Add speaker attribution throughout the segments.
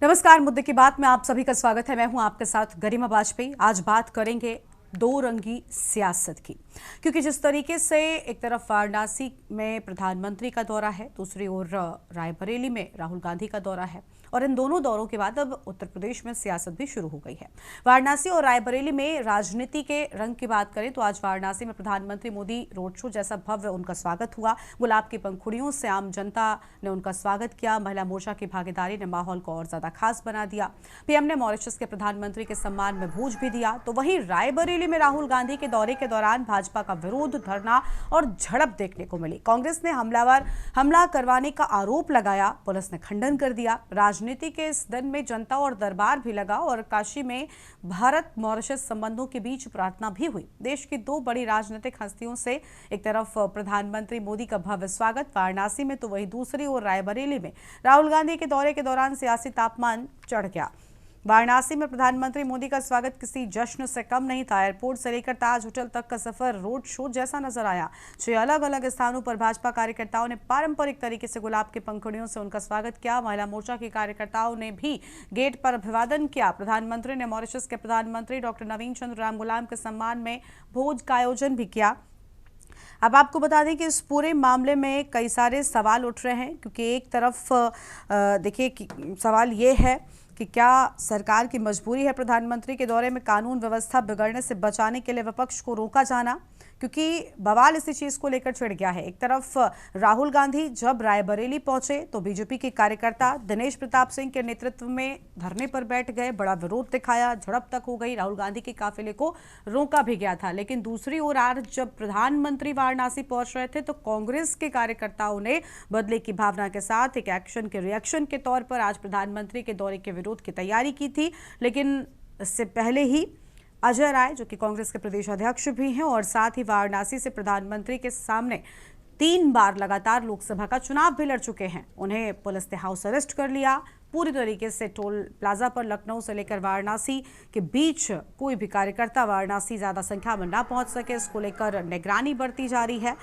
Speaker 1: नमस्कार। मुद्दे की बात में आप सभी का स्वागत है। मैं हूं आपके साथ गरिमा वाजपेयी। आज बात करेंगे दो रंगी सियासत की, क्योंकि जिस तरीके से एक तरफ वाराणसी में प्रधानमंत्री का दौरा है, दूसरी ओर रायबरेली में राहुल गांधी का दौरा है, और इन दोनों दौरों के बाद अब उत्तर प्रदेश में सियासत भी शुरू हो गई है। वाराणसी और रायबरेली में राजनीति के रंग की बात करें तो आज वाराणसी में प्रधानमंत्री मोदी रोड शो जैसा भव्य उनका स्वागत हुआ। गुलाब की पंखुड़ियों से आम जनता ने उनका स्वागत किया। महिला मोर्चा की भागीदारी ने माहौल को और ज्यादा खास बना दिया। पीएम ने मॉरिशस के प्रधानमंत्री के सम्मान में भोज भी दिया। तो वहीं रायबरेली में राहुल गांधी के दौरे के दौरान भाजपा का विरोध, धरना और झड़प देखने को मिली। कांग्रेस ने हमला करवाने का आरोप लगाया, पुलिस ने खंडन कर दिया। राजनीति के इस दिन में जनता और दरबार भी लगा और काशी में भारत मॉरिशस संबंधों के बीच प्रार्थना भी हुई। देश की दो बड़ी राजनीतिक हस्तियों से एक तरफ प्रधानमंत्री मोदी का भव्य स्वागत वाराणसी में, तो वहीं दूसरी ओर रायबरेली में राहुल गांधी के दौरे के दौरान सियासी तापमान चढ़ गया। वाराणसी में प्रधानमंत्री मोदी का स्वागत किसी जश्न से कम नहीं था। एयरपोर्ट से लेकर ताज होटल तक का सफर रोड शो जैसा नजर आया। 6 अलग अलग स्थानों पर भाजपा कार्यकर्ताओं ने पारंपरिक तरीके से गुलाब की पंखुड़ियों से उनका स्वागत किया। महिला मोर्चा के कार्यकर्ताओं ने भी गेट पर अभिवादन किया। प्रधानमंत्री ने मॉरिशस के प्रधानमंत्री डॉक्टर नवीन चंद्र रामगुलाम के सम्मान में भोज का आयोजन भी किया। अब आपको बता दें कि इस पूरे मामले में कई सारे सवाल उठ रहे हैं, क्योंकि एक तरफ देखिए सवाल ये है कि क्या सरकार की मजबूरी है प्रधानमंत्री के दौरे में कानून व्यवस्था बिगड़ने से बचाने के लिए विपक्ष को रोका जाना, क्योंकि बवाल इसी चीज को लेकर छिड़ गया है। एक तरफ राहुल गांधी जब रायबरेली पहुंचे तो बीजेपी के कार्यकर्ता दिनेश प्रताप सिंह के नेतृत्व में धरने पर बैठ गए, बड़ा विरोध दिखाया, झड़प तक हो गई, राहुल गांधी के काफिले को रोका भी गया था। लेकिन दूसरी ओर आज जब प्रधानमंत्री वाराणसी पहुंच रहे थे तो कांग्रेस के कार्यकर्ताओं ने बदले की भावना के साथ एक एक्शन के रिएक्शन के तौर पर आज प्रधानमंत्री के दौरे के विरोध की तैयारी की थी। लेकिन इससे पहले ही अजय राय, जो कि कांग्रेस के प्रदेश अध्यक्ष भी हैं और साथ ही वाराणसी से प्रधानमंत्री के सामने 3 बार लगातार लोकसभा का चुनाव भी लड़ चुके हैं, उन्हें पुलिस ने हाउस अरेस्ट कर लिया। पूरी तरीके से टोल प्लाजा पर लखनऊ से लेकर वाराणसी के बीच कोई भी कार्यकर्ता वाराणसी ज्यादा संख्या में ना पहुंच सके, इसको लेकर निगरानी बरती जा रही है।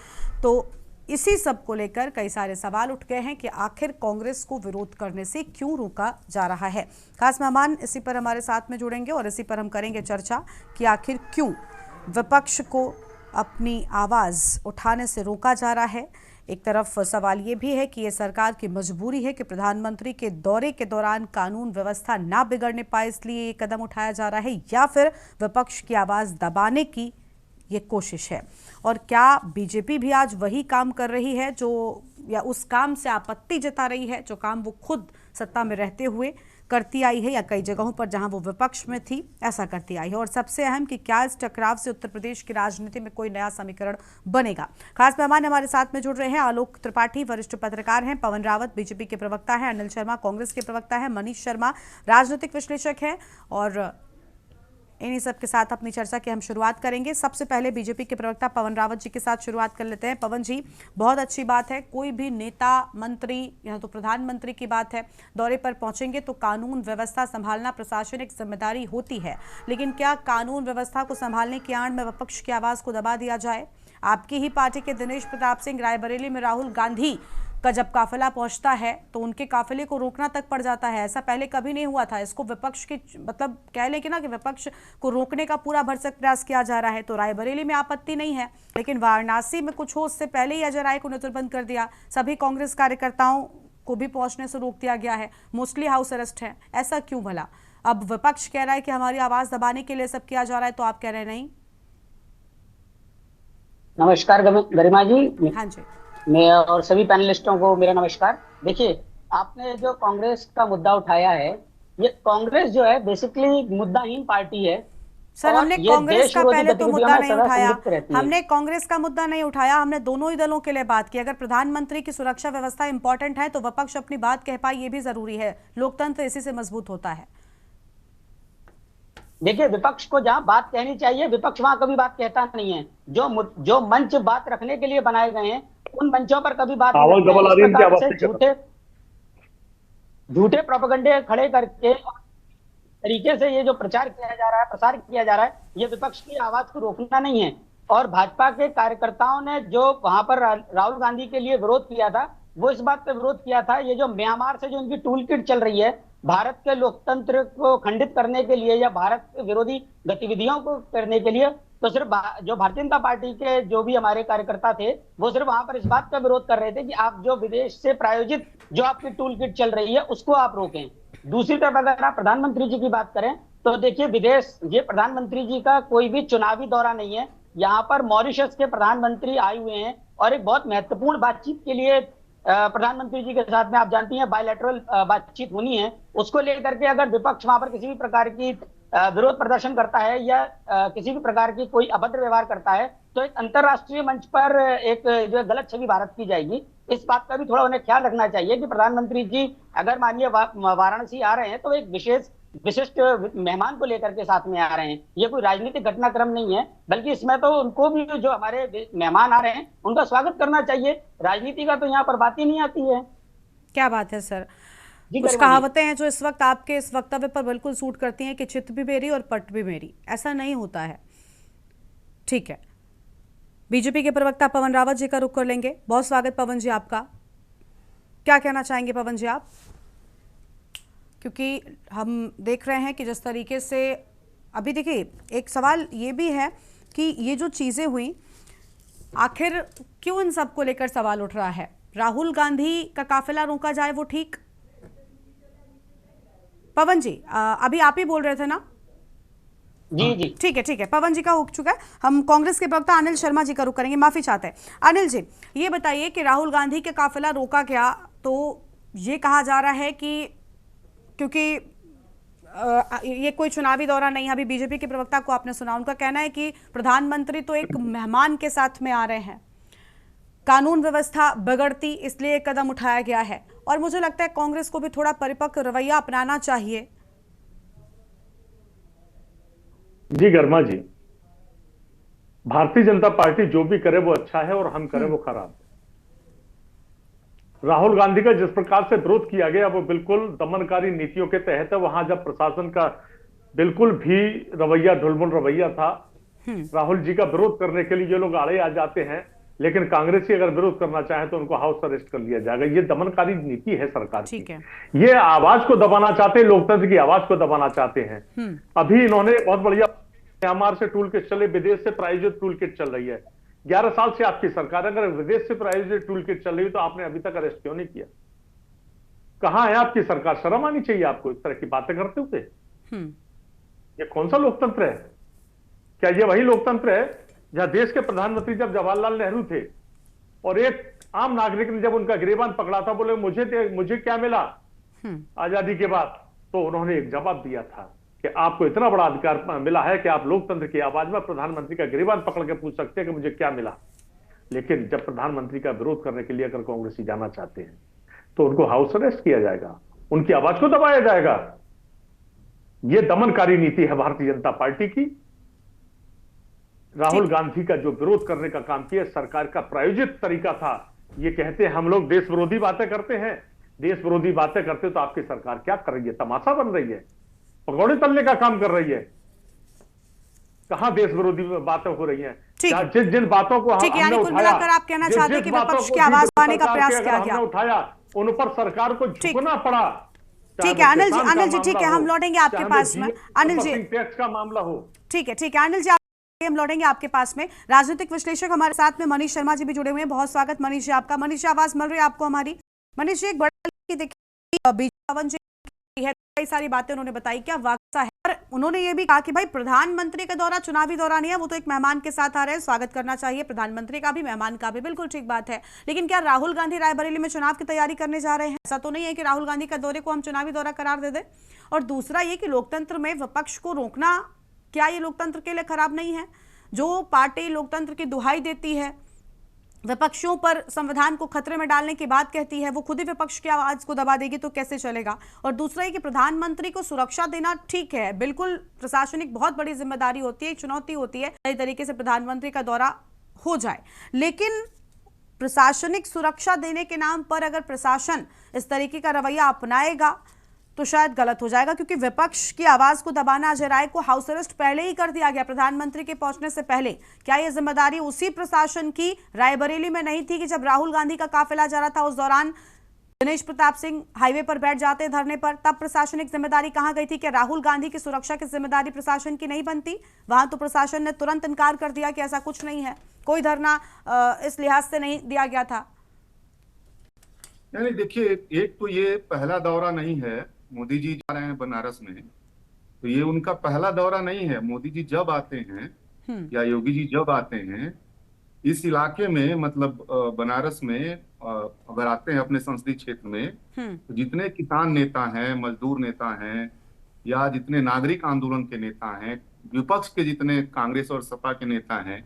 Speaker 1: तो इसी सब को लेकर कई सारे सवाल उठ गए हैं कि आखिर कांग्रेस को विरोध करने से क्यों रोका जा रहा है। खास मेहमान इसी पर हमारे साथ में जुड़ेंगे और इसी पर हम करेंगे चर्चा कि आखिर क्यों विपक्ष को अपनी आवाज उठाने से रोका जा रहा है। एक तरफ सवाल ये भी है कि ये सरकार की मजबूरी है कि प्रधानमंत्री के दौरे के दौरान कानून व्यवस्था ना बिगड़ने पाए, इसलिए ये कदम उठाया जा रहा है, या फिर विपक्ष की आवाज दबाने की ये कोशिश है। और क्या बीजेपी भी आज वही काम कर रही है जो, या उस काम से आपत्ति जता रही है जो काम वो खुद सत्ता में रहते हुए करती आई है, या कई जगहों पर जहां वो विपक्ष में थी ऐसा करती आई है। और सबसे अहम कि क्या इस टकराव से उत्तर प्रदेश की राजनीति में कोई नया समीकरण बनेगा। खास मेहमान हमारे साथ में जुड़ रहे हैं आलोक त्रिपाठी, वरिष्ठ पत्रकार हैं, पवन रावत बीजेपी के प्रवक्ता हैं, अनिल शर्मा कांग्रेस के प्रवक्ता है, मनीष शर्मा राजनीतिक विश्लेषक हैं। और इन्हीं सब के साथ अपनी चर्चा की हम शुरुआत करेंगे। सबसे पहले बीजेपी के प्रवक्ता पवन रावत जी के साथ शुरुआत कर लेते हैं। पवन जी, बहुत अच्छी बात है, कोई भी नेता मंत्री, यहाँ तो प्रधानमंत्री की बात है, दौरे पर पहुंचेंगे तो कानून व्यवस्था संभालना प्रशासनिक जिम्मेदारी होती है, लेकिन क्या कानून व्यवस्था को संभालने की आड़ में विपक्ष की आवाज को दबा दिया जाए? आपकी ही पार्टी के दिनेश प्रताप सिंह रायबरेली में राहुल गांधी का जब काफिला पहुंचता है तो उनके काफिले को रोकना तक पड़ जाता है। ऐसा पहले कभी नहीं हुआ था। इसको विपक्ष की, मतलब कह लें कि ना, कि विपक्ष को रोकने का पूरा भरसक प्रयास किया जा रहा है। तो रायबरेली में आपत्ति नहीं है, लेकिन वाराणसी में कुछ हो उससे पहले ही अजय राय को नजरबंद कर दिया, सभी कांग्रेस कार्यकर्ताओं को भी पहुंचने से रोक दिया गया है, मोस्टली हाउस अरेस्ट है। ऐसा क्यों भला? अब विपक्ष कह रहा है कि हमारी आवाज दबाने के लिए सब किया जा रहा है, तो आप कह रहे हैं नहीं?
Speaker 2: नमस्कार गरिमा जी।
Speaker 1: हाँ जी।
Speaker 2: मैं और सभी पैनलिस्टों को मेरा नमस्कार। देखिए, आपने जो कांग्रेस का मुद्दा उठाया है, ये कांग्रेस जो है बेसिकली मुद्दाहीन पार्टी है।
Speaker 1: सर, हमने कांग्रेस का पहले तो मुद्दा नहीं उठाया, हमने कांग्रेस का मुद्दा नहीं उठाया, हमने दोनों ही दलों के लिए बात की। अगर प्रधानमंत्री की सुरक्षा व्यवस्था इंपॉर्टेंट है तो विपक्ष अपनी बात कह पाए, ये भी जरूरी है। लोकतंत्र इसी से मजबूत होता है।
Speaker 2: देखिए, विपक्ष को जहां बात कहनी चाहिए विपक्ष वहां कभी बात कहता नहीं है। जो मंच बात रखने के लिए बनाए गए हैं उन मंचों पर कभी बात नहीं रखते हैं। इस प्रकार से झूठे प्रोपेगेंडे खड़े करके तरीके से ये जो प्रचार किया जा रहा है, प्रसार किया जा रहा है, ये विपक्ष की आवाज को रोकना नहीं है। और भाजपा के कार्यकर्ताओं ने जो वहां पर राहुल गांधी के लिए विरोध किया था, वो इस बात पे विरोध किया था, ये जो म्यांमार से जो उनकी टूल किट चल रही है भारत के लोकतंत्र को खंडित करने के लिए या भारत विरोधी गतिविधियों को करने के लिए, तो सिर्फ जो भारतीय जनता पार्टी के जो भी हमारे कार्यकर्ता थे, वो सिर्फ वहां पर इस बात का विरोध कर रहे थे कि आप जो विदेश से प्रायोजित जो आपकी टूल किट चल रही है उसको आप रोकें। दूसरी तरफ अगर आप प्रधानमंत्री जी की बात करें तो देखिए, विदेश, ये प्रधानमंत्री जी का कोई भी चुनावी दौरा नहीं है। यहाँ पर मॉरिशस के प्रधानमंत्री आए हुए हैं और एक बहुत महत्वपूर्ण बातचीत के लिए प्रधानमंत्री जी के साथ में, आप जानती हैं, बायलैटरल बातचीत होनी है। उसको लेकर के अगर विपक्ष वहां पर किसी भी प्रकार की विरोध प्रदर्शन करता है या किसी भी प्रकार की कोई अभद्र व्यवहार करता है, तो एक अंतरराष्ट्रीय मंच पर एक जो गलत छवि भारत की जाएगी। इस बात का भी थोड़ा उन्हें ख्याल रखना चाहिए कि प्रधानमंत्री जी अगर मानिए वाराणसी आ रहे हैं तो एक विशिष्ट मेहमान को लेकर के साथ में आ रहे हैं। ये कोई राजनीतिक घटनाक्रम नहीं है, बल्कि इसमें तो उनको भी, जो हमारे मेहमान आ रहे हैं, उनका स्वागत करना चाहिए। राजनीति का तो यहाँ पर बात ही नहीं आती है।
Speaker 1: क्या बात है सर।
Speaker 2: जी,
Speaker 1: कुछ कहावतें हैं जो इस वक्त आपके इस वक्तव्य पर बिल्कुल सूट करती हैं कि चित भी मेरी और पट भी मेरी। ऐसा नहीं होता है। ठीक है, बीजेपी के प्रवक्ता पवन रावत जी का रुख कर लेंगे। बहुत स्वागत पवन जी आपका। क्या कहना चाहेंगे पवन जी आप? क्योंकि हम देख रहे हैं कि जिस तरीके से अभी देखिए, एक सवाल ये भी है कि ये जो चीज़ें हुई, आखिर क्यों इन सब को लेकर सवाल उठ रहा है? राहुल गांधी का काफिला रोका जाए वो ठीक? पवन जी अभी आप ही बोल रहे थे ना?
Speaker 2: जी जी,
Speaker 1: ठीक है, पवन जी का हो चुका है। हम कांग्रेस के प्रवक्ता अनिल शर्मा जी का रुख करेंगे। माफी चाहते हैं अनिल जी, ये बताइए कि राहुल गांधी के काफिला रोका गया, तो ये कहा जा रहा है कि क्योंकि ये कोई चुनावी दौरा नहीं है। अभी बीजेपी के प्रवक्ता को आपने सुना, उनका कहना है कि प्रधानमंत्री तो एक मेहमान के साथ में आ रहे हैं, कानून व्यवस्था बिगड़ती, इसलिए कदम उठाया गया है। और मुझे लगता है कांग्रेस को भी थोड़ा परिपक्व रवैया अपनाना चाहिए।
Speaker 3: जी गर्मा जी, भारतीय जनता पार्टी जो भी करे वो अच्छा है और हम करें वो खराब है। राहुल गांधी का जिस प्रकार से विरोध किया गया वो बिल्कुल दमनकारी नीतियों के तहत है। वहां जब प्रशासन का बिल्कुल भी रवैया ढुलमुल रवैया था, राहुल जी का विरोध करने के लिए ये लोग आड़े आ जाते हैं, लेकिन कांग्रेसी अगर विरोध करना चाहे तो उनको हाउस अरेस्ट कर लिया जाएगा। ये दमनकारी नीति है सरकार की। ये आवाज को दबाना चाहते हैं, लोकतंत्र की आवाज को दबाना चाहते हैं। अभी इन्होंने बहुत बढ़िया, म्यांमार से टूल किट चले, विदेश से प्रायोजित टूल किट चल रही है। 11 साल से आपकी सरकार, अगर विदेश से प्रायोजित टूल किट चल रही तो आपने अभी तक अरेस्ट क्यों नहीं किया? कहां है आपकी सरकार? शर्म आनी चाहिए आपको इस तरह की बातें करते हुए। ये कौन सा लोकतंत्र है? क्या ये वही लोकतंत्र है जहां देश के प्रधानमंत्री जब जवाहरलाल नेहरू थे और एक आम नागरिक ने जब उनका गिरेबान पकड़ा था, बोले मुझे क्या मिला आजादी के बाद, तो उन्होंने एक जवाब दिया था कि आपको इतना बड़ा अधिकार मिला है कि आप लोकतंत्र की आवाज में प्रधानमंत्री का गिरेबान पकड़ के पूछ सकते हैं कि मुझे क्या मिला। लेकिन जब प्रधानमंत्री का विरोध करने के लिए अगर कांग्रेसी जाना चाहते हैं तो उनको हाउस अरेस्ट किया जाएगा, उनकी आवाज को दबाया जाएगा। यह दमनकारी नीति है भारतीय जनता पार्टी की। राहुल गांधी का जो विरोध करने का काम किया सरकार का प्रायोजित तरीका था। ये कहते हैं हम लोग देश विरोधी बातें करते हैं, देश विरोधी बातें करते तो आपकी सरकार क्या कर रही है? तमाशा बन रही है, पकौड़े तलने का काम कर रही है। कहां देश विरोधी बातें हो रही हैं? जिन बातों को हमने उठाया,
Speaker 1: आप कहना चाहते हैं कि विपक्ष की आवाज उठाने का प्रयास किया गया,
Speaker 3: हमने उठाया, उन पर सरकार को झुकना पड़ा।
Speaker 1: ठीक है अनिल जी, ठीक है, हम लौटेंगे आपके पास में। अनिल जी,
Speaker 3: टैक्स का मामला हो,
Speaker 1: ठीक है अनिल जी, हम लौटेंगे आपके पास में। राजनीतिक विश्लेषक हमारे साथ में मनीष शर्मा जी भी जुड़े हुए हैं। बहुत स्वागत मनीष जी आपका। मनीष जी, आवाज मिल रही है आपको हमारी? मनीष जी, एक बड़ा देखिए, पवन जी है, कई सारी बातें उन्होंने बताई, क्या वाकई है? और उन्होंने ये भी कहा कि भाई प्रधानमंत्री का दौरा चुनावी दौरा नहीं है, वो तो एक मेहमान के साथ आ रहे हैं, स्वागत करना चाहिए प्रधानमंत्री का भी, मेहमान का भी। बिल्कुल ठीक बात है, लेकिन क्या राहुल गांधी रायबरेली में चुनाव की तैयारी करने जा रहे हैं? ऐसा तो नहीं है कि राहुल गांधी का दौरे को हम चुनावी दौरा करार दे दें। और दूसरा ये कि लोकतंत्र में विपक्ष को रोकना, क्या ये लोकतंत्र के लिए खराब नहीं है? जो पार्टी लोकतंत्र की दुहाई देती है, विपक्षों पर संविधान को खतरे में डालने की बात कहती है, वो खुद ही विपक्ष की आवाज को दबा देगी तो कैसे चलेगा? और दूसरा है कि प्रधानमंत्री को सुरक्षा देना ठीक है, बिल्कुल प्रशासनिक बहुत बड़ी जिम्मेदारी होती है, एक चुनौती होती है सही तरीके से प्रधानमंत्री का दौरा हो जाए, लेकिन प्रशासनिक सुरक्षा देने के नाम पर अगर प्रशासन इस तरीके का रवैया अपनाएगा तो शायद गलत हो जाएगा, क्योंकि विपक्ष की आवाज को दबाना, अजय राय को हाउस अरेस्ट पहले ही कर दिया गया प्रधानमंत्री के पहुंचने से पहले। क्या यह जिम्मेदारी उसी प्रशासन की रायबरेली में नहीं थी कि जब राहुल गांधी का काफिला जा रहा था उस दौरान दिनेश प्रताप सिंह हाईवे पर बैठ जाते हैं धरने पर, तब प्रशासनिक जिम्मेदारी कहां गई थी? कि राहुल गांधी की सुरक्षा की जिम्मेदारी प्रशासन की नहीं बनती? वहां तो प्रशासन ने तुरंत इनकार कर दिया कि ऐसा कुछ नहीं है, कोई धरना इस लिहाज से नहीं दिया गया था।
Speaker 4: नहीं देखिए, एक तो ये पहला दौरा नहीं है। मोदी जी जा रहे हैं बनारस में, तो ये उनका पहला दौरा नहीं है। मोदी जी जब आते हैं या योगी जी जब आते हैं इस इलाके में, मतलब बनारस में अगर आते हैं अपने संसदीय क्षेत्र में, तो जितने किसान नेता हैं, मजदूर नेता हैं, या जितने नागरिक आंदोलन के नेता हैं, विपक्ष के जितने कांग्रेस और सपा के नेता हैं,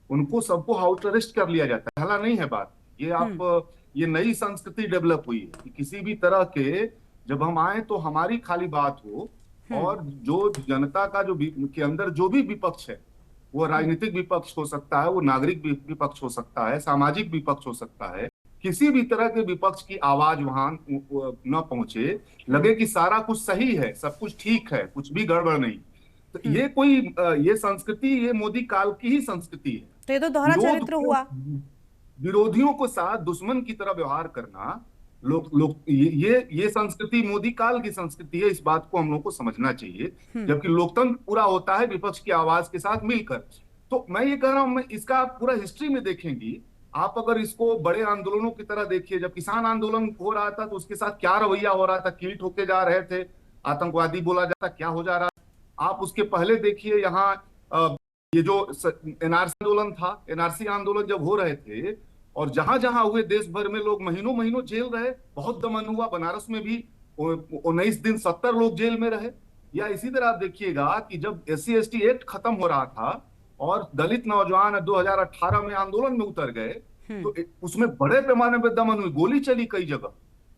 Speaker 4: उनको सबको हाउस अरेस्ट कर लिया जाता है। पहला नहीं है बात ये। आप ये नई संस्कृति डेवलप हुई है कि किसी भी तरह के जब हम आए तो हमारी खाली बात हो, और जो जनता का के अंदर जो भी विपक्ष है, वो राजनीतिक विपक्ष हो सकता है, वो नागरिक विपक्ष हो सकता है, सामाजिक विपक्ष हो सकता है, किसी भी तरह के विपक्ष की आवाज वहां न पहुंचे, लगे कि सारा कुछ सही है, सब कुछ ठीक है, कुछ भी गड़बड़ नहीं। तो ये संस्कृति ये मोदी काल की ही संस्कृति है।
Speaker 1: तो ये तो दोहरा चरित्र हुआ।
Speaker 4: विरोधियों को साथ दुश्मन की तरह व्यवहार करना, ये संस्कृति मोदी काल की संस्कृति है। इस बात को हम लोग को समझना चाहिए। जबकि लोकतंत्र पूरा होता है विपक्ष की आवाज के साथ मिलकर। तो मैं ये कह रहा हूं, इसका आप पूरा हिस्ट्री में देखेंगी आप, अगर इसको बड़े आंदोलनों की तरह देखिए। जब किसान आंदोलन हो रहा था तो उसके साथ क्या रवैया हो रहा था, कील ठोके जा रहे थे, आतंकवादी बोला जाता, क्या हो जा रहा। आप उसके पहले देखिए यहाँ ये जो एनआरसी आंदोलन था, एनआरसी आंदोलन जब हो रहे थे और जहां जहां हुए देश भर में लोग महीनों महीनों जेल रहे, बहुत दमन हुआ। बनारस में भी 19 दिन 70 लोग जेल में रहे। या इसी तरह आप देखिएगा कि जब SC/ST एक्ट खत्म हो रहा था और दलित नौजवान 2018 में आंदोलन में उतर गए, तो उसमें बड़े पैमाने पर दमन हुई, गोली चली कई जगह।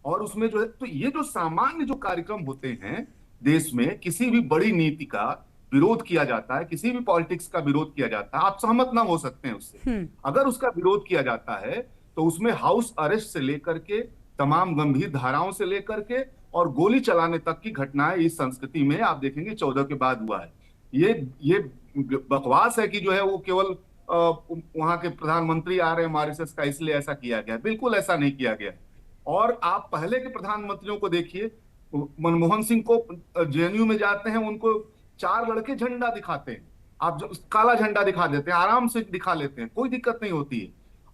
Speaker 4: और उसमें जो है, तो ये जो सामान्य जो कार्यक्रम होते हैं देश में, किसी भी बड़ी नीति का विरोध किया जाता है, किसी भी पॉलिटिक्स का विरोध किया जाता है, आप सहमत ना हो सकते हैं उससे। अगर उसका विरोध किया जाता है तो उसमें हाउस अरेस्ट से लेकर के, तमाम गंभीर धाराओं से लेकर के और गोली चलाने तक की घटनाएं इस संस्कृति में आप देखेंगे 14 के बाद हुआ है। ये बकवास है कि जो है वो केवल वहां के प्रधानमंत्री आ रहे हैं मॉरिशस का इसलिए ऐसा किया गया। बिल्कुल ऐसा नहीं किया गया। और आप पहले के प्रधानमंत्रियों को देखिए, मनमोहन सिंह को JNU में जाते हैं, उनको 4 लड़के झंडा दिखाते हैं, आप जो काला झंडा दिखा देते हैं, आराम से दिखा लेते हैं, कोई दिक्कत नहीं होती है।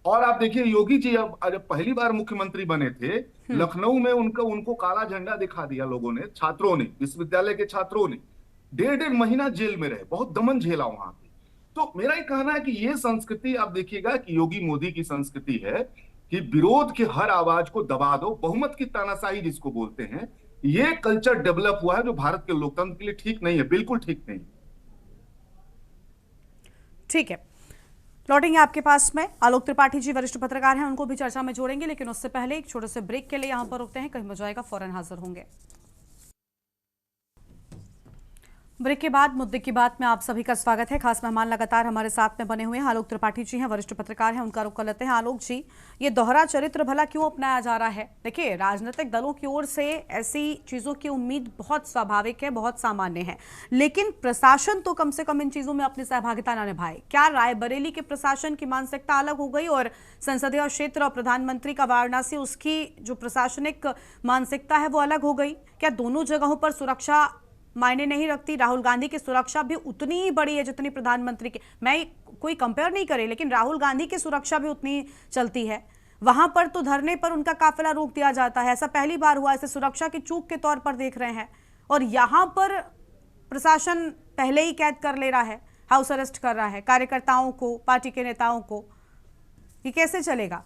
Speaker 4: और आप देखिए योगी जी जब पहली बार मुख्यमंत्री बने थे, लखनऊ में उनको काला झंडा दिखा दिया लोगों ने, छात्रों ने, विश्वविद्यालय के छात्रों ने 1.5 महीना जेल में रहे, बहुत दमन झेला वहां पे। तो मेरा ये कहना है कि ये संस्कृति आप देखिएगा कि योगी मोदी की संस्कृति है कि विरोध के हर आवाज को दबा दो, बहुमत की तानाशाही जिसको बोलते हैं, ये कल्चर डेवलप हुआ है जो भारत के लोकतंत्र के लिए ठीक नहीं है, बिल्कुल ठीक नहीं।
Speaker 1: ठीक है, लौटेंगे आपके पास में। आलोक त्रिपाठी जी वरिष्ठ पत्रकार हैं, उनको भी चर्चा में जोड़ेंगे, लेकिन उससे पहले एक छोटे से ब्रेक के लिए यहां पर रुकते हैं। कहीं हो जाएगा, फौरन हाजिर होंगे। ब्रेक के बाद मुद्दे की बात में आप सभी का स्वागत है। खास मेहमान लगातार हमारे साथ में बने हुए हैं। आलोक त्रिपाठी जी हैं, वरिष्ठ पत्रकार हैं, उनका रुख कर लेते हैं। आलोक जी, ये दोहरा चरित्र भला क्यों अपनाया जा रहा है? देखिए, राजनीतिक दलों की ओर से ऐसी चीजों की उम्मीद बहुत स्वाभाविक है, बहुत सामान्य है, लेकिन प्रशासन तो कम से कम इन चीजों में अपनी सहभागिता ना निभाए। क्या रायबरेली के प्रशासन की मानसिकता अलग हो गई और संसदीय क्षेत्र और प्रधानमंत्री का वाराणसी, उसकी जो प्रशासनिक मानसिकता है वो अलग हो गई? क्या दोनों जगहों पर सुरक्षा मायने नहीं रखती? राहुल गांधी की सुरक्षा भी उतनी ही बड़ी है जितनी प्रधानमंत्री की। मैं कोई कंपेयर नहीं करे, लेकिन राहुल गांधी की सुरक्षा भी उतनी चलती है। वहां पर तो धरने पर उनका काफिला रोक दिया जाता है, ऐसा पहली बार हुआ, इसे सुरक्षा की चूक के तौर पर देख रहे हैं। और यहां पर प्रशासन पहले ही कैद कर ले रहा है, हाउस अरेस्ट कर रहा है कार्यकर्ताओं को, पार्टी के नेताओं को। ये कैसे चलेगा?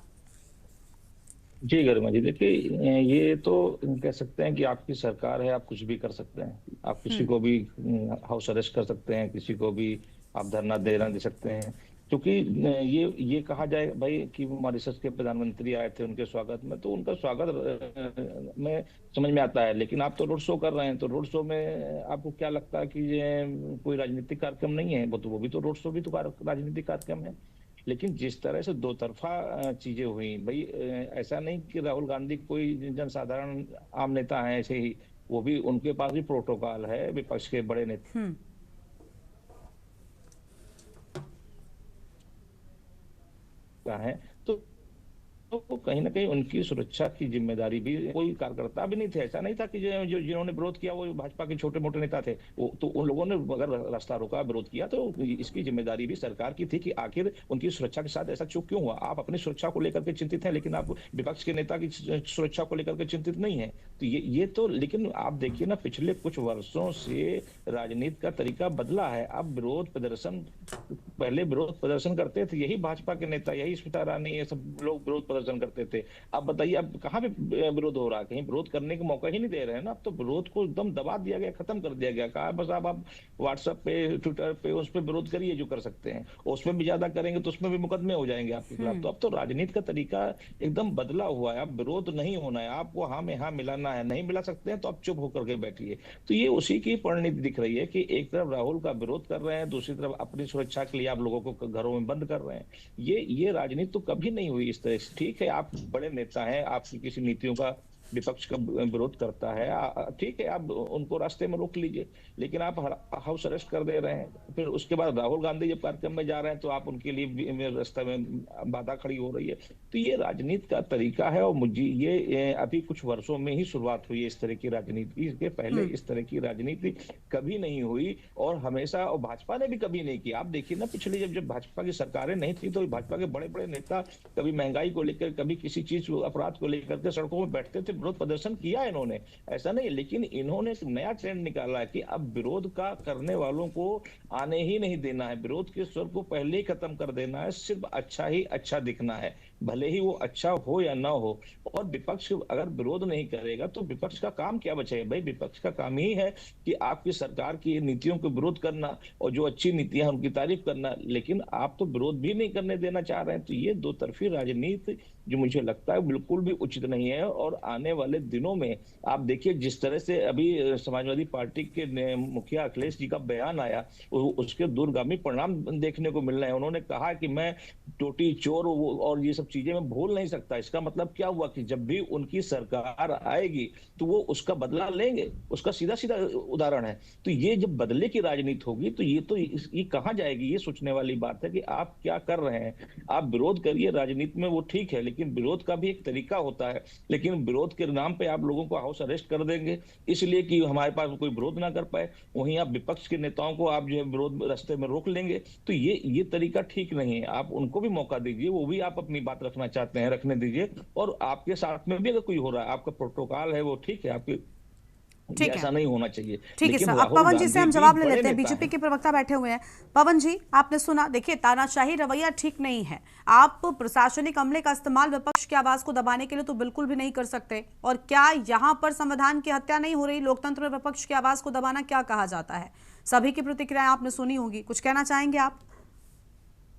Speaker 5: जी गरिमा जी, देखिए ये तो कह सकते हैं कि आपकी सरकार है, आप कुछ भी कर सकते हैं। आप किसी को भी हाउस अरेस्ट कर सकते हैं, किसी को भी आप धरना दे सकते हैं। क्योंकि ये कहा जाए भाई कि मॉरिशस के प्रधानमंत्री आए थे उनके स्वागत में, तो उनका स्वागत में समझ में आता है। लेकिन आप तो रोड शो कर रहे हैं, तो रोड शो में आपको क्या लगता है कि ये कोई राजनीतिक कार्यक्रम नहीं है? वो भी तो रोड शो भी तो राजनीतिक कार्यक्रम है। लेकिन जिस तरह से दो तरफा चीजें हुई भाई, ऐसा नहीं कि राहुल गांधी कोई जनसाधारण आम नेता है, ऐसे ही वो भी, उनके पास भी प्रोटोकॉल है, विपक्ष के बड़े नेता है। तो तो कहीं ना कहीं उनकी सुरक्षा की जिम्मेदारी भी कोई कार्यकर्ता भी नहीं थे। ऐसा नहीं था कि जो जिन्होंने विरोध किया वो भाजपा के छोटे मोटे नेता थे, वो तो उन लोगों ने अगर रास्ता रोका, विरोध किया, तो इसकी जिम्मेदारी भी सरकार की थी कि आखिर उनकी सुरक्षा के साथ ऐसा चूक क्यों हुआ। आप अपनी सुरक्षा को लेकर के चिंतित हैं, लेकिन आप विपक्ष के नेता की सुरक्षा को लेकर के चिंतित नहीं है। तो ये तो, लेकिन आप देखिए ना, पिछले कुछ वर्षों से राजनीति का तरीका बदला है। अब विरोध प्रदर्शन, पहले विरोध प्रदर्शन करते थे यही भाजपा के नेता, यही स्मृति ईरानी, ये सब लोग विरोध प्रदर्शन करते थे। अब बताइए अब कहाँ पे विरोध हो रहा है? कहीं विरोध करने का मौका ही नहीं दे रहे हैं ना। अब तो विरोध को एकदम दबा दिया गया, खत्म कर दिया गया। कहा बस आप व्हाट्सएप पे, ट्विटर पे, उस पर विरोध करिए जो कर सकते हैं, उसमें भी ज्यादा करेंगे तो उसमें भी मुकदमे हो जाएंगे आपके खिलाफ। तो अब तो राजनीति का तरीका एकदम बदला हुआ है। अब विरोध नहीं होना है, आपको हाँ में हाँ मिलाना है। नहीं मिला सकते हैं तो आप चुप होकर के बैठिए। तो ये उसी की परिणति दिख रही है कि एक तरफ राहुल का विरोध कर रहे हैं, दूसरी तरफ अपनी सुरक्षा के लिए आप लोगों को घरों में बंद कर रहे हैं। ये राजनीति तो कभी नहीं हुई इस तरह से। ठीक है, आप बड़े नेता हैं, आपकी किसी नीतियों का विपक्ष का विरोध करता है, ठीक है, आप उनको रास्ते में रोक लीजिए, लेकिन आप हाउस अरेस्ट कर दे रहे हैं। फिर उसके बाद राहुल गांधी जब कार्यक्रम में जा रहे हैं तो आप उनके लिए रास्ते में बाधा खड़ी हो रही है। तो ये राजनीति का तरीका है, और मुझे ये अभी कुछ वर्षों में ही शुरुआत हुई है इस तरह की राजनीति। इसके पहले इस तरह की राजनीति कभी नहीं हुई, और हमेशा, और भाजपा ने भी कभी नहीं की। आप देखिए ना, पिछले जब भाजपा की सरकारें नहीं थी तो भाजपा के बड़े बड़े नेता कभी महंगाई को लेकर, कभी किसी चीज अपराध को लेकर के सड़कों में बैठते थे, विरोध प्रदर्शन किया इन्होंने, ऐसा नहीं। लेकिन इन्होंने एक नया ट्रेंड निकाला है कि अब विरोध का करने वालों को आने ही नहीं देना है, विरोध के स्वर को पहले ही खत्म कर देना है, सिर्फ अच्छा ही अच्छा दिखना है, भले ही वो अच्छा हो या ना हो। और विपक्ष अगर विरोध नहीं करेगा तो विपक्ष का काम क्या बचेगा? भाई विपक्ष का काम ही है कि आपकी सरकार की नीतियों को विरोध करना और जो अच्छी नीतियां हैं उनकी तारीफ करना, लेकिन आप तो विरोध भी नहीं करने देना चाह रहे हैं। तो ये दो तरफी राजनीति जो मुझे लगता है बिल्कुल भी उचित नहीं है। और आने वाले दिनों में आप देखिए, जिस तरह से अभी समाजवादी पार्टी के मुखिया अखिलेश जी का बयान आया, उसके दूरगामी परिणाम देखने को मिल रहे हैं। उन्होंने कहा कि मैं टोटी, चोर और ये सब चीजें मैं भूल नहीं सकता। इसका मतलब क्या हुआ कि जब भी उनकी सरकार आएगी तो वो उसका बदला लेंगे, उसका सीधा सीधा उदाहरण है। तो ये जब बदले की राजनीति होगी तो ये कहां जाएगी? ये सोचने वाली बात है कि आप क्या कर रहे हैं। आप विरोध करिए राजनीति में, वो ठीक है, लेकिन विरोध का भी एक तरीका होता है। लेकिन विरोध के नाम पे आप लोगों को हाउस अरेस्ट कर देंगे इसलिए कि हमारे पास कोई विरोध ना कर पाए, वहीं आप विपक्ष के नेताओं को आप जो है विरोध रास्ते में रोक लेंगे। तो ये तरीका ठीक नहीं है। आप उनको भी मौका दीजिए, वो भी आप अपनी बात रखना चाहते हैं रखने दीजिए। और आपके साथ में भी अगर कोई हो रहा है, आपका प्रोटोकॉल है वो ठीक है, आपके
Speaker 1: ठीक
Speaker 5: ऐसा
Speaker 1: है,
Speaker 5: नहीं होना चाहिए।
Speaker 1: ठीक है
Speaker 5: लेकिन
Speaker 1: सर। अब
Speaker 5: राहुल
Speaker 1: पवन जी से हम
Speaker 5: गांधी
Speaker 1: जवाब
Speaker 5: भी
Speaker 1: ले
Speaker 5: बड़े
Speaker 1: लेते हैं,
Speaker 5: नेता
Speaker 1: बीजेपी
Speaker 5: हैं।
Speaker 1: के प्रवक्ता बैठे हुए हैं। पवन जी, आपने सुना, देखिए तानाशाही रवैया ठीक नहीं है। आप प्रशासनिक अमले का इस्तेमाल विपक्ष की आवाज को दबाने के लिए तो बिल्कुल भी नहीं कर सकते। और क्या यहाँ पर संविधान की हत्या नहीं हो रही? लोकतंत्र में विपक्ष की आवाज को दबाना क्या कहा जाता है? सभी की प्रतिक्रियाएं आपने सुनी होगी, कुछ कहना चाहेंगे आप?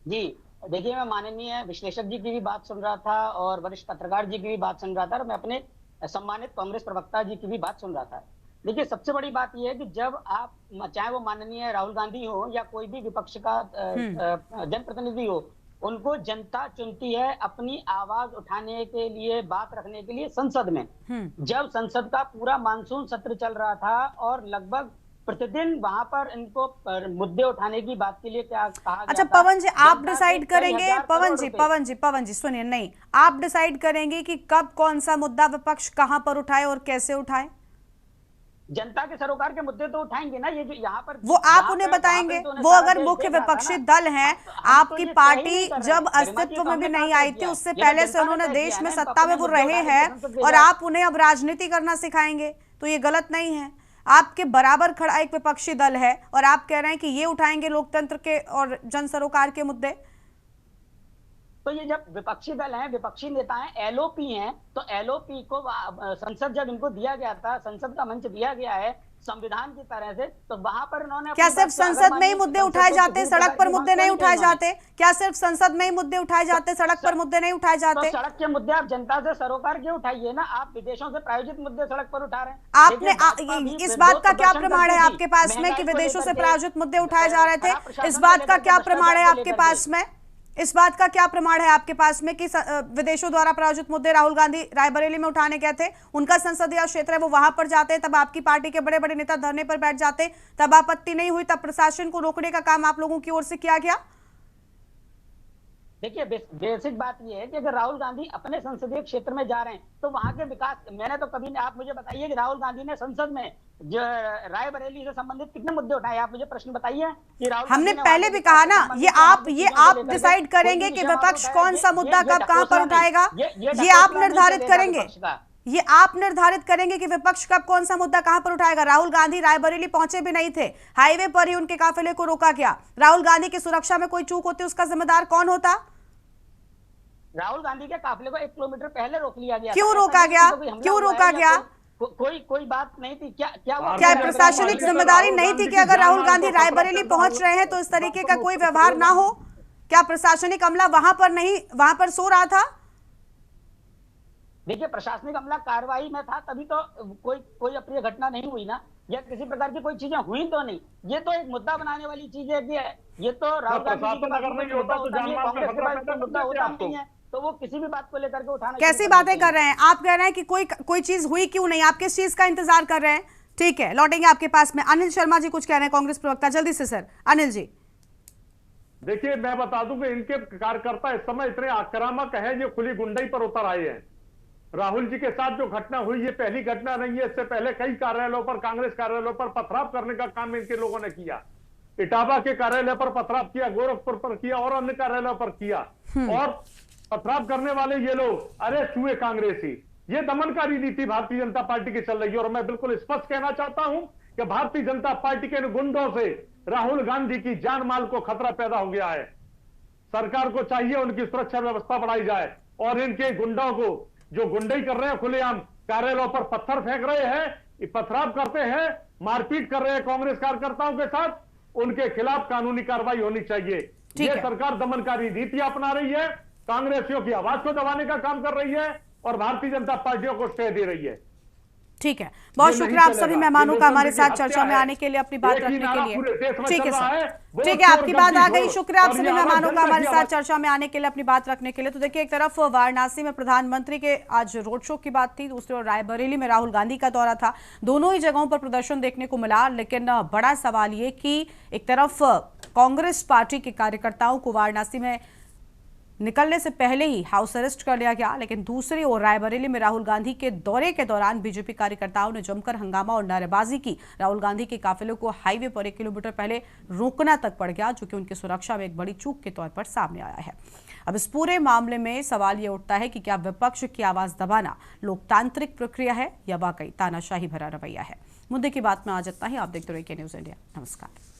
Speaker 2: जी देखिए, मैं माननीय विश्लेषक जी की भी बात सुन रहा था और वरिष्ठ पत्रकार जी की भी बात सुन रहा था, और मैं अपने सम्मानित कांग्रेस प्रवक्ता जी की भी बात सुन रहा था। देखिए, सबसे बड़ी बात यह है कि जब आप, चाहे वो माननीय राहुल गांधी हो या कोई भी विपक्ष का जनप्रतिनिधि हो, उनको जनता चुनती है अपनी आवाज उठाने के लिए, बात रखने के लिए संसद में। जब संसद का पूरा मानसून सत्र चल रहा था और लगभग प्रतिदिन वहां पर इनको मुद्दे उठाने की बात के लिए क्या कहा गया
Speaker 1: अच्छा
Speaker 2: था?
Speaker 1: पवन जी, आप
Speaker 2: जनता
Speaker 1: डिसाइड
Speaker 2: से कई
Speaker 1: करेंगे,
Speaker 2: हजार करोड़ रुपए।
Speaker 1: पवन जी सुनिए, नहीं, आप डिसाइड करेंगे कि कब कौन सा मुद्दा विपक्ष कहां पर उठाए और कैसे उठाए?
Speaker 2: जनता के सरोकार के मुद्दे तो उठाएंगे ना, ये जो यहाँ पर
Speaker 1: वो आप उन्हें बताएंगे। वो अगर मुख्य विपक्षी दल हैं, आपकी पार्टी जब अस्तित्व में भी नहीं आई थी, उससे पहले से उन्होंने देश में सत्ता में वो रहे हैं, और आप उन्हें अब राजनीति करना सिखाएंगे, तो ये गलत नहीं है। आपके बराबर खड़ा एक विपक्षी दल है और आप कह रहे हैं कि ये उठाएंगे लोकतंत्र के और जन सरोकार के मुद्दे।
Speaker 2: तो ये जब विपक्षी दल हैं, विपक्षी नेता हैं, एलओपी हैं, तो एलओपी को संसद जब इनको दिया गया था, संसद का मंच दिया गया है संविधान की तरह से, तो वहां पर इन्होंने
Speaker 1: क्या सिर्फ संसद में ही मुद्दे उठाए जाते, सड़क पर मुद्दे नहीं उठाए जाते? क्या सिर्फ संसद में ही मुद्दे उठाए जाते, सड़क पर मुद्दे नहीं उठाए जाते?
Speaker 2: तो सड़क के मुद्दे आप जनता से सरोकार के उठाइए ना। आप विदेशों से प्रायोजित मुद्दे सड़क पर उठा रहे हैं।
Speaker 1: आपने इस बात का क्या प्रमाण है आपके पास में कि विदेशों से प्रायोजित मुद्दे उठाए जा रहे थे? इस बात का क्या प्रमाण है आपके पास में? इस बात का क्या प्रमाण है आपके पास में कि विदेशों द्वारा प्रायोजित मुद्दे राहुल गांधी रायबरेली में उठाने गए थे, उनका संसदीय क्षेत्र है, वो वहां पर जाते, तब आपकी पार्टी के बड़े बड़े नेता धरने पर बैठ जाते, तब आपत्ति नहीं हुई, तब प्रशासन को रोकने का काम आप लोगों की ओर से किया गया?
Speaker 2: देखिए बेसिक बात ये है कि अगर राहुल गांधी अपने संसदीय क्षेत्र में जा रहे हैं तो वहां के विकास, मैंने तो कभी आप मुझे बताइए कि राहुल गांधी ने संसद में जो रायबरेली से संबंधित कितने मुद्दे उठाए, आप मुझे प्रश्न बताइए कि राहुल
Speaker 1: हमने
Speaker 2: गांधी ने
Speaker 1: पहले
Speaker 2: वहां के
Speaker 1: भी कहा
Speaker 2: विकास
Speaker 1: ना,
Speaker 2: से संबंधित
Speaker 1: ये
Speaker 2: चीजों को
Speaker 1: आप
Speaker 2: लेकर के
Speaker 1: डिसाइड
Speaker 2: कोई
Speaker 1: करेंगे
Speaker 2: भी
Speaker 1: कि
Speaker 2: विषय वहां
Speaker 1: विपक्ष
Speaker 2: उठाया,
Speaker 1: कौन सा मुद्दा कब कहां पर
Speaker 2: ढकोसला नहीं,
Speaker 1: उठाएगा।
Speaker 2: ये
Speaker 1: ये आप
Speaker 2: ढकोसला नहीं
Speaker 1: निर्धारित
Speaker 2: चलेगा
Speaker 1: करेंगे,
Speaker 2: विपक्ष का।
Speaker 1: ये आप निर्धारित करेंगे कि विपक्ष कब कौन सा मुद्दा कहां पर उठाएगा। राहुल गांधी रायबरेली पहुंचे भी नहीं थे, हाईवे पर ही उनके काफिले को रोका गया। राहुल गांधी की सुरक्षा में कोई चूक होती उसका जिम्मेदार कौन होता?
Speaker 2: राहुल गांधी के काफिले को 1 किलोमीटर पहले रोक लिया गया।
Speaker 1: क्यों रोका गया? क्यों रोका गया?
Speaker 2: कोई बात नहीं थी क्या?
Speaker 1: क्या प्रशासनिक जिम्मेदारी नहीं थी कि अगर राहुल गांधी रायबरेली पहुंच रहे हैं तो इस तरीके का कोई व्यवहार ना हो? क्या प्रशासनिक अमला वहां पर सो रहा था?
Speaker 2: देखिए प्रशासनिक अमला कार्रवाई में था, तभी तो कोई अप्रिय घटना नहीं हुई ना, या किसी प्रकार की कोई चीजें हुई तो नहीं। ये तो एक मुद्दा बनाने वाली चीज है कि ये तो राहुल गांधी जी के पास
Speaker 3: नहीं होता तो
Speaker 2: कांग्रेस के पास कोई मुद्दा होता नहीं है, तो वो किसी भी बात को लेकर के उठाना।
Speaker 1: कैसी बातें कर रहे हैं आप? कह रहे हैं कि कोई चीज हुई क्यों नहीं? आप किस चीज का इंतजार कर रहे हैं? ठीक है, लौटेंगे आपके पास में। अनिल शर्मा जी कुछ कह रहे हैं, कांग्रेस प्रवक्ता, जल्दी से सर। अनिल जी
Speaker 3: देखिए, मैं बता दूं कि इनके कार्यकर्ता इस समय इतने आक्रामक हैं, ये खुली गुंडई पर उतर आए हैं। राहुल जी के साथ जो घटना हुई ये पहली घटना नहीं है, इससे पहले कई कार्यालयों पर, कांग्रेस कार्यालयों पर पथराव करने का काम इनके लोगों ने किया। इटावा के कार्यालय पर पथराव किया, गोरखपुर पर किया और अन्य कार्यालयों पर किया। और पथराव करने वाले ये लोग अरेस्ट हुए कांग्रेसी। ये दमनकारी नीति भारतीय जनता पार्टी की चल रही है। और मैं बिल्कुल स्पष्ट कहना चाहता हूं कि भारतीय जनता पार्टी के इन गुंडों से राहुल गांधी की जान माल को खतरा पैदा हो गया है। सरकार को चाहिए उनकी सुरक्षा व्यवस्था बढ़ाई जाए और इनके गुंडों को जो गुंडई कर रहे हैं, खुलेआम कार्यालयों पर पत्थर फेंक रहे हैं, पथराव करते हैं, मारपीट कर रहे हैं कांग्रेस कार्यकर्ताओं के साथ, उनके खिलाफ कानूनी कार्रवाई होनी चाहिए। ये सरकार दमनकारी नीति अपना रही है, कांग्रेसियों की आवाज को दबाने का काम कर रही है और भारतीय जनता पार्टियों को श्रेय दे रही है।
Speaker 1: ठीक है, बहुत शुक्रिया आप सभी मेहमानों का हमारे साथ चर्चा में आने के लिए, अपनी बात रखने के लिए। ठीक है सर, ठीक है, आपकी बात आ गई। शुक्रिया आप सभी मेहमानों का हमारे साथ चर्चा में आने के लिए, अपनी बात रखने के लिए। तो देखिए, एक तरफ वाराणसी में प्रधानमंत्री के आज रोड शो की बात थी, दूसरी ओर रायबरेली में राहुल गांधी का दौरा था। दोनों ही जगहों पर प्रदर्शन देखने को मिला, लेकिन बड़ा सवाल ये कि एक तरफ कांग्रेस पार्टी के कार्यकर्ताओं को वाराणसी में निकलने से पहले ही हाउस अरेस्ट कर लिया गया, लेकिन दूसरी ओर रायबरेली में राहुल गांधी के दौरे के दौरान बीजेपी कार्यकर्ताओं ने जमकर हंगामा और नारेबाजी की। राहुल गांधी के काफिले को हाईवे पर 1 किलोमीटर पहले रोकना तक पड़ गया, जो कि उनकी सुरक्षा में एक बड़ी चूक के तौर पर सामने आया है। अब इस पूरे मामले में सवाल ये उठता है कि क्या विपक्ष की आवाज दबाना लोकतांत्रिक प्रक्रिया है या वाकई तानाशाही भरा रवैया है। मुद्दे की बात में आज इतना ही। आप देखते रहिए के न्यूज़ इंडिया। नमस्कार।